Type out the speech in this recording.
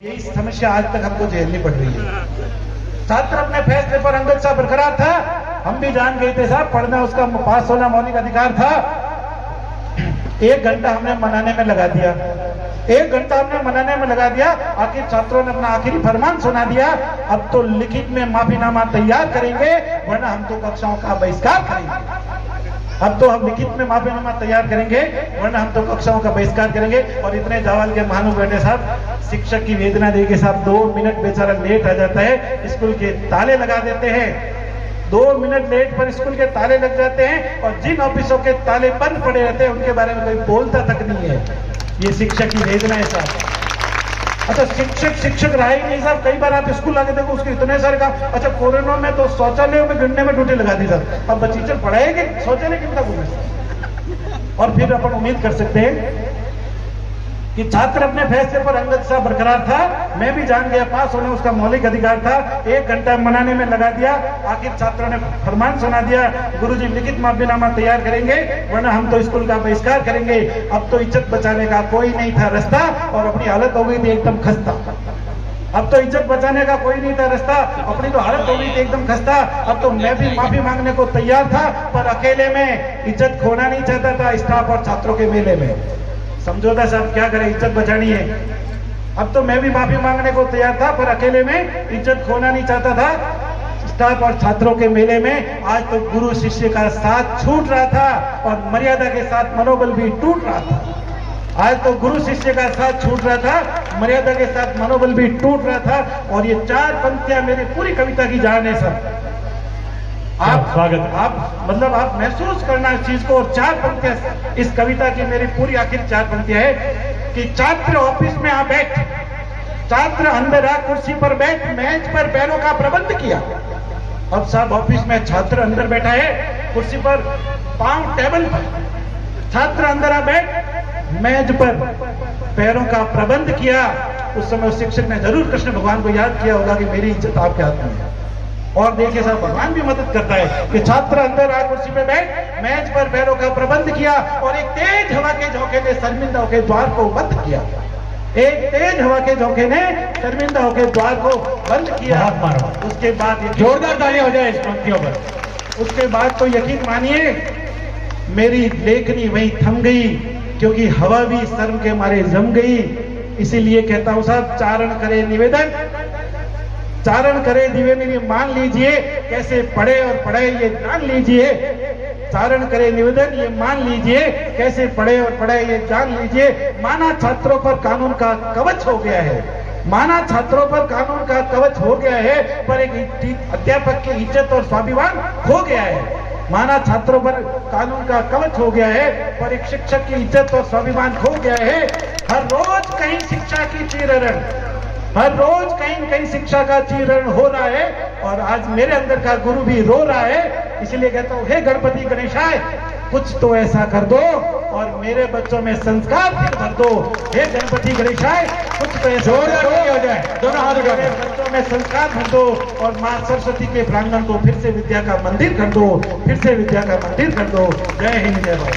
यही समस्या आज तक हमको झेलनी पड़ रही है। छात्र अपने फैसले पर अंगद सा बरकरार था, हम भी जान गए थे साहब, पढ़ना उसका पास होना मौलिक अधिकार था। 1 घंटा हमने मनाने में लगा दिया, 1 घंटा हमने मनाने में लगा दिया। आखिर छात्रों ने अपना आखिरी फरमान सुना दिया, अब तो लिखित में माफीनामा तैयार करेंगे वरना हम तो कक्षाओं का बहिष्कार करेंगे। अब तो हम लिखित में माफीनामा तैयार करेंगे वरना हम तो कक्षाओं का बहिष्कार करेंगे। और इतने जवाल के महानु बेटे साहब, शिक्षक की वेदना देके साहब 2 मिनट बेचारा लेट आ जाता है, स्कूल के ताले लगा देते हैं। 2 मिनट लेट पर स्कूल के ताले लग जाते हैं और जिन ऑफिसों के ताले बंद पड़े रहते हैं उनके बारे में कोई बोलता तक नहीं है। ये शिक्षक की वेदना है साहब। अच्छा, शिक्षक रहा ही नहीं साहब। कई बार आप स्कूल आके देखो, उसके इतने सारे काम। अच्छा, कोरोना में तो शौचालयों में गिरने में ड्यूटी लगा दी साहब। अब टीचर पढ़ाएंगे शौचालय कितना घूमे। और फिर अपन उम्मीद कर सकते हैं कि छात्र अपने फैसले पर अंगद सा बरकरार था। मैं भी जान गया, पास होना उसका मौलिक अधिकार था। 1 घंटा मनाने में लगा दिया, आखिर छात्रों ने फरमान सुना दिया, गुरुजी लिखित माफीनामा तैयार करेंगे वरना हम तो स्कूल का बहिष्कार करेंगे। अब तो इज्जत बचाने का कोई नहीं था रास्ता और अपनी हालत हो गई थी एकदम खस्ता। अब तो इज्जत बचाने का कोई नहीं था रास्ता, अपनी तो हालत हो गई थी एकदम खस्ता। अब तो मैं भी माफी मांगने को तैयार था, पर अकेले में इज्जत खोना नहीं चाहता था स्टाफ और छात्रों के मेले में। समझौता साहब क्या करें, इज्जत बचानी है। अब तो मैं भी माफी मांगने को तैयार था, पर अकेले में इज्जत खोना नहीं चाहता था स्टाफ और छात्रों के मेले में। आज तो गुरु शिष्य का साथ छूट रहा था और मर्यादा के साथ मनोबल भी टूट रहा था। आज तो गुरु शिष्य का साथ छूट रहा था, मर्यादा के साथ मनोबल भी टूट रहा था। और ये 4 पंक्तियां मेरी पूरी कविता की जान है सर। आप महसूस करना इस चीज को। और 4 पंक्तियां इस कविता की मेरी पूरी आखिर 4 पंक्तियां है कि छात्र ऑफिस में आ बैठ, छात्र अंदर आ कुर्सी पर बैठ, मेज पर पैरों का प्रबंध किया। अब साहब ऑफिस में छात्र अंदर बैठा है कुर्सी पर, पांव टेबल पर, छात्र अंदर आ बैठ, मेज पर पैरों का प्रबंध किया। उस समय उस शिक्षक ने जरूर कृष्ण भगवान को याद किया होगा कि मेरी इज्जत आपके हाथ में है। और देखिए साहब, भगवान भी मदद करता है कि छात्र अंदर आ कुर्सी पे बैठ, मेज पर पैरों का प्रबंध किया और एक तेज हवा के झोंके ने शर्मिंदा होकर द्वार को बंद किया। एक तेज हवा के झोंके ने शर्मिंदा होकर द्वार को बंद किया। उसके बाद जोरदार ताली हो जाए इस पंक्तियों पर। उसके बाद तो यकीन मानिए मेरी लेखनी वहीं थम गई, क्योंकि हवा भी शर्म के मारे जम गई। इसीलिए कहता हूं साहब, चारण करे निवेदन, चारण करे निवेदन, ये मान लीजिए कैसे पढ़े और पढ़ाए ये जान लीजिए। चारण करे निवेदन, ये मान लीजिए कैसे पढ़े और पढ़ाए ये जान लीजिए। माना छात्रों पर कानून का कवच हो गया है, माना छात्रों पर कानून का कवच हो गया है, पर एक अध्यापक की इज्जत और स्वाभिमान खो गया है। माना छात्रों पर कानून का कवच हो गया है, पर एक शिक्षक की इज्जत और स्वाभिमान खो गया है। हर रोज कहीं शिक्षा की चीरहरण, हर रोज कहीं न कहीं शिक्षा का चीरहरण हो रहा है। और आज मेरे अंदर का गुरु भी रो रहा है। इसलिए कहता हूं, हे गणपति गणेशाय, कुछ तो ऐसा कर दो और मेरे बच्चों में संस्कार फिर भर दो। हे गणपति गणेशाय, कुछ तो ऐसा हो जाए, दोनों हाथ उठाओ, मेरे बच्चों में संस्कार भर दो और मां सरस्वती के प्रांगण को फिर से विद्या का मंदिर कर दो, फिर से विद्या का मंदिर कर दो। जय हिंद, जय भारत।